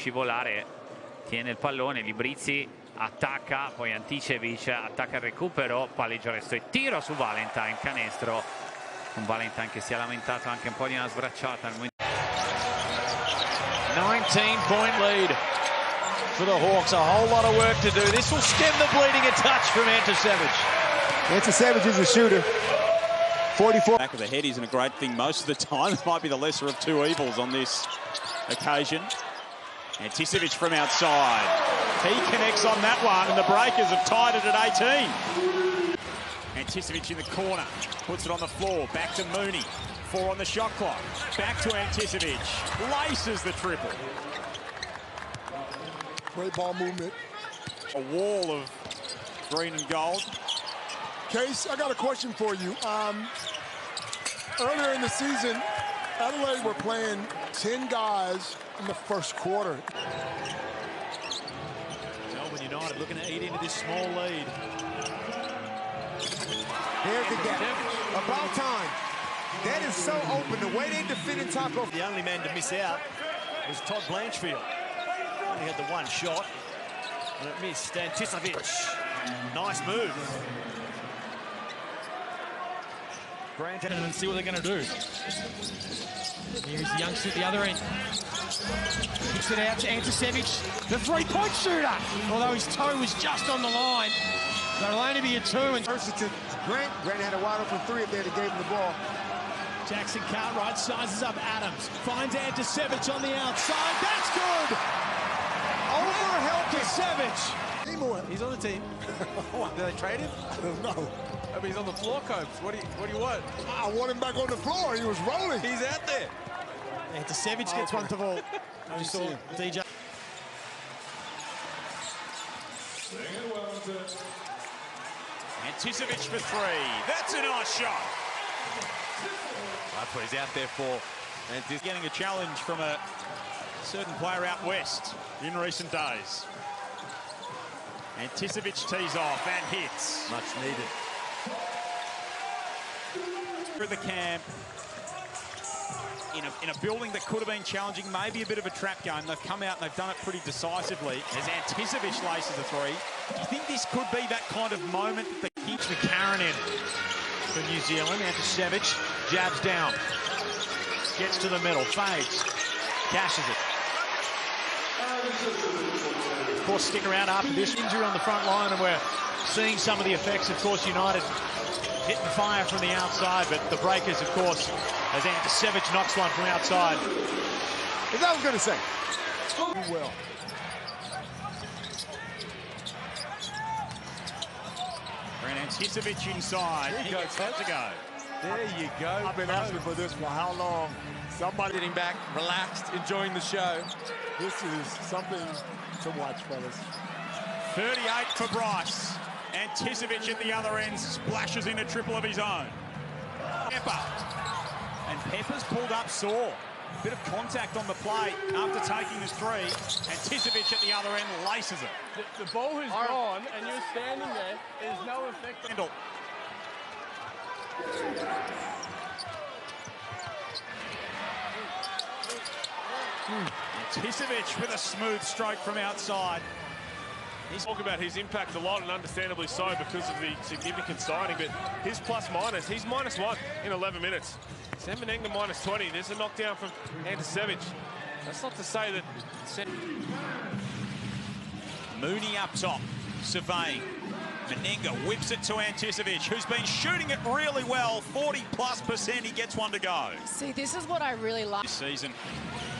scivolare, tiene il pallone, Librizzi attacca, poi Anticevich attacca il recupero, palleggio resto e tiro su Valentine, canestro, un Valentine che si è lamentato anche un po' di una sbracciata. 19-point lead for the Hawks, a whole lot of work to do. This will stem the bleeding a touch from Anticevich. Anticevich is a shooter. 44. Back of the head isn't a great thing most of the time. It might be the lesser of two evils on this occasion. Anticevich from outside. He connects on that one, and the Breakers have tied it at 18. Anticevich in the corner, puts it on the floor, back to Mooney. 4 on the shot clock. Back to Anticevich. Laces the triple. Great ball movement. A wall of green and gold. Case, I got a question for you. Earlier in the season, Adelaide were playing 10 guys in the first quarter. Melbourne United looking to eat into this small lead. There's the gap. About time. That is so open. The way they defended Taco. The only man to miss out was Todd Blanchfield. He had the one shot, and it missed. Anticevich. Nice move. Granted, and see what they're going to do. Here's the youngster at the other end. Kicks it out to Anticevich, the three-point shooter. Although his toe was just on the line, that'll only be a 2. And Grant had a wide open 3 up there that gave him the ball. Jackson Cartwright sizes up Adams, finds Anticevich on the outside. That's good. Over Anticevich. He's on the team. Did they trade him? No. I mean, he's on the floor, Copes. What do you want? I want him back on the floor. He was rolling. He's out there. Anticevich gets one to ball. You saw DJ. Anticevich for 3. That's a nice shot. That's what he's out there for. And he's getting a challenge from a certain player out west in recent days. Anticevich tees off and hits. Much needed. For the camp, in a building that could have been challenging, maybe a bit of a trap game, they've come out and they've done it pretty decisively. As Anticevich laces the 3, do you think this could be that kind of moment that the Keeps McCarron in for New Zealand. Anticevich jabs down, gets to the middle, fades, cashes it. Of course, stick around after this injury on the front line, and we're seeing some of the effects. Of course, United hitting fire from the outside, but the Breakers, of course, as Anticevich knocks one from outside. As I was going to say. Well. Anticevich inside. He gets that to go. There you go. I've been asking for this for how long? Somebody Sitting back, relaxed, enjoying the show. This is something to watch, fellas. 38 for Bryce. Anticevich at the other end splashes in a triple of his own. Pepper. And Pepper's pulled up sore. Bit of contact on the plate after taking his 3. Anticevich at the other end laces it. The ball is gone and you're standing there. There's no effect. Kendall. Anticevich with a smooth stroke from outside. He's talking about his impact a lot, and understandably so because of the significant signing, but his plus-minus, he's -1 in 11 minutes. Sam Menenga -20. There's a knockdown from Anticevich. That's not to say that... Mooney up top, surveying. Menenga whips it to Anticevich, who's been shooting it really well. 40+%, he gets one to go. See, this is what I really like. This season,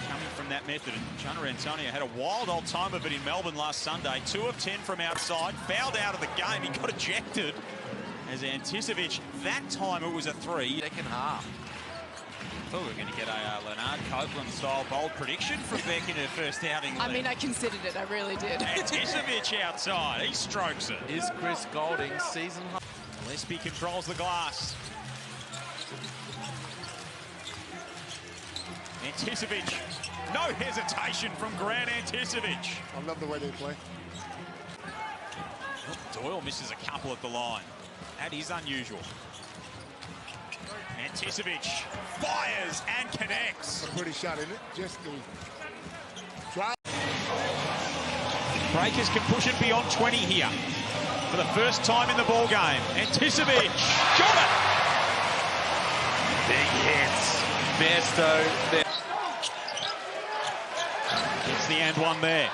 coming from that method, and Gianna Antonio had a wild old time of it in Melbourne last Sunday. 2 of 10 from outside, fouled out of the game. He got ejected as Anticevich, that time it was a 3. Second half. I thought we were going to get a Leonard Copeland-style bold prediction from Beck in her first outing. I mean, I considered it. I really did. Anticevich outside. He strokes it. Is Chris Golding season high? Gillespie controls the glass. Anticevich. No hesitation from Grant Anticevich. I love the way they play. Doyle misses a couple at the line. That is unusual. Anticevich fires and connects. A pretty shot, isn't it? Just the try. Breakers can push it beyond 20 here. For the first time in the ball game. Anticevich got it! Big hits. Bairstow there. Gets the and one there.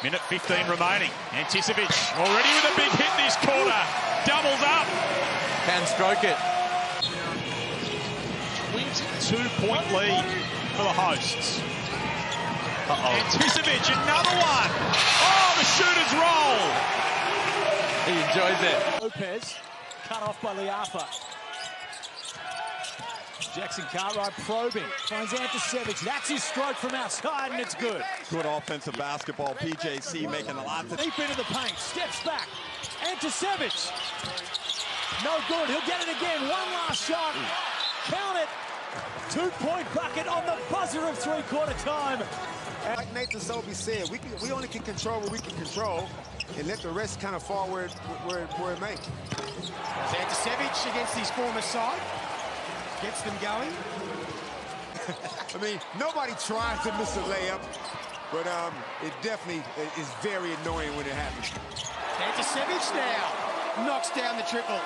Minute 15 remaining. Anticevich already with a big hit this quarter. Doubles up. Can stroke it. 22-point lead for the hosts. Anticevich, another one. Oh, the shooter's roll. He enjoys it. Lopez, cut off by Liafa. Jackson Cartwright probing, finds Anticevich. That's his stroke from outside, and it's good. Good offensive basketball. PJC making a lot of... Deep into the paint, steps back. Anticevich. No good, he'll get it again. One last shot. Count it. 2-point bucket on the buzzer of three-quarter time. Like Nathan Sobey said, we only can control what we can control and let the rest kind of fall where it may. Anticevich against his former side. Gets them going. I mean, nobody tries to miss a layup, but it definitely is very annoying when it happens. Anticevich now knocks down the triple.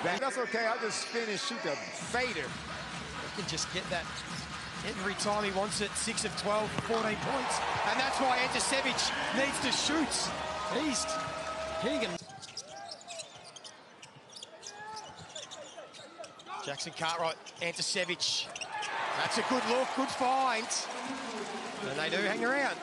That's okay, I'll just spin and shoot the fader. He can just get that every time he wants it. 6 of 12 for 14 points. And that's why Anticevich needs to shoot. He's Keegan. Jackson Cartwright, Anticevich. That's a good look, good find. And they do hang around.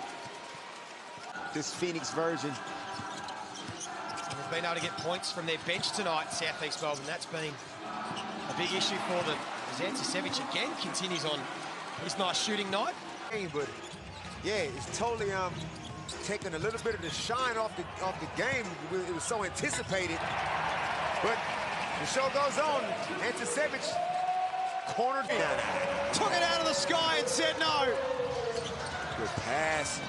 This Phoenix version. And they've been able to get points from their bench tonight, Southeast Melbourne. That's been a big issue for them. As Anticevich again continues on his nice shooting night. But yeah, it's totally taking a little bit of the shine off the game. It was so anticipated. But the show goes on. Anticevich cornered down. Took it out of the sky and said no. Good pass.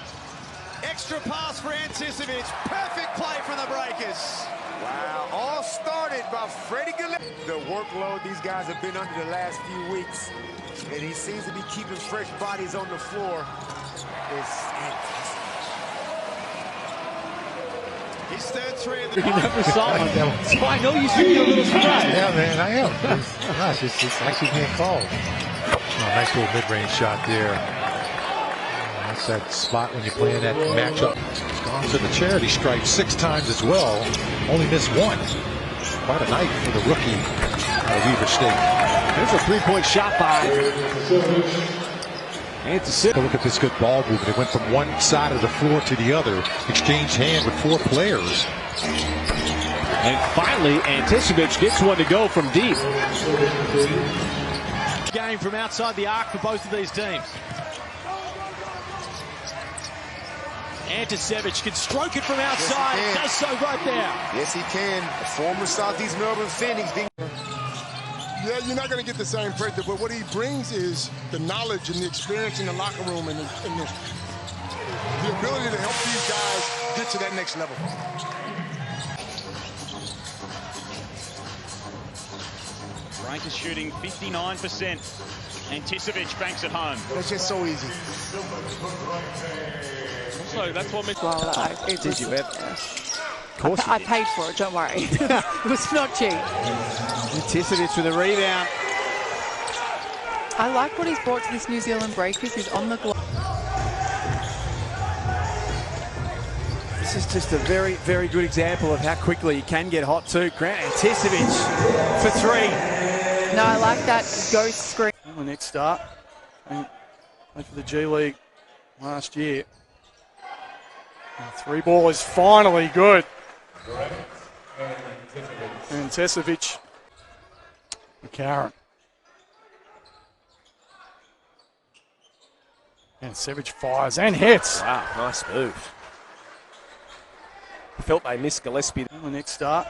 Extra pass for Anticevich. Perfect play from the Breakers. Wow, all started by Freddie Gillespie. The workload these guys have been under the last few weeks, and he seems to be keeping fresh bodies on the floor. It's his third three of the You never saw it. So I know you should be a little surprised. Yeah, man, I am. Gosh, it's actually being called. Oh, nice little mid-range shot there. That's that spot when you're playing that matchup. He's gone to the charity stripe 6 times as well. Only missed 1. Quite a night for the rookie Weber State. There's a 3-point shot by Anticevich. Look at this good ball movement. It went from one side of the floor to the other. Exchange hand with 4 players. And finally, Anticevich gets one to go from deep. Game from outside the arc for both of these teams. Anticevich can stroke it from outside. Yes, does so right there. yes, he can. Former Southeast Melbourne Phoenix. Yeah, you're not going to get the same pressure, but what he brings is the knowledge and the experience in the locker room and the ability to help these guys get to that next level. Breakers shooting 59%. Anticevich banks it home. It's just so easy. So that's what makes... Well, Did you ever? Of course I paid for it, don't worry. It was not cheap. Anticevich with a rebound. I like what he's brought to this New Zealand Breakers. He's on the globe. This is just a very, very good example of how quickly he can get hot too. Grant Anticevich for 3. No, I like that ghost screen. The next start. Played for the G League last year. The 3-ball is finally good. Anticevich. McCarron. Anticevich fires and hits. Wow, nice move. I felt they missed Gillespie. The next start.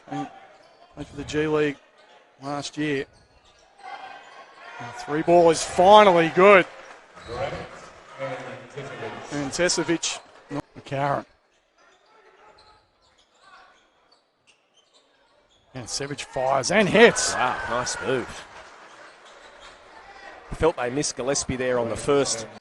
Played for the G League last year. The 3-ball is finally good. Anticevich. McCarron. Anticevich fires and hits. Wow, nice move. I felt they missed Gillespie there on the first.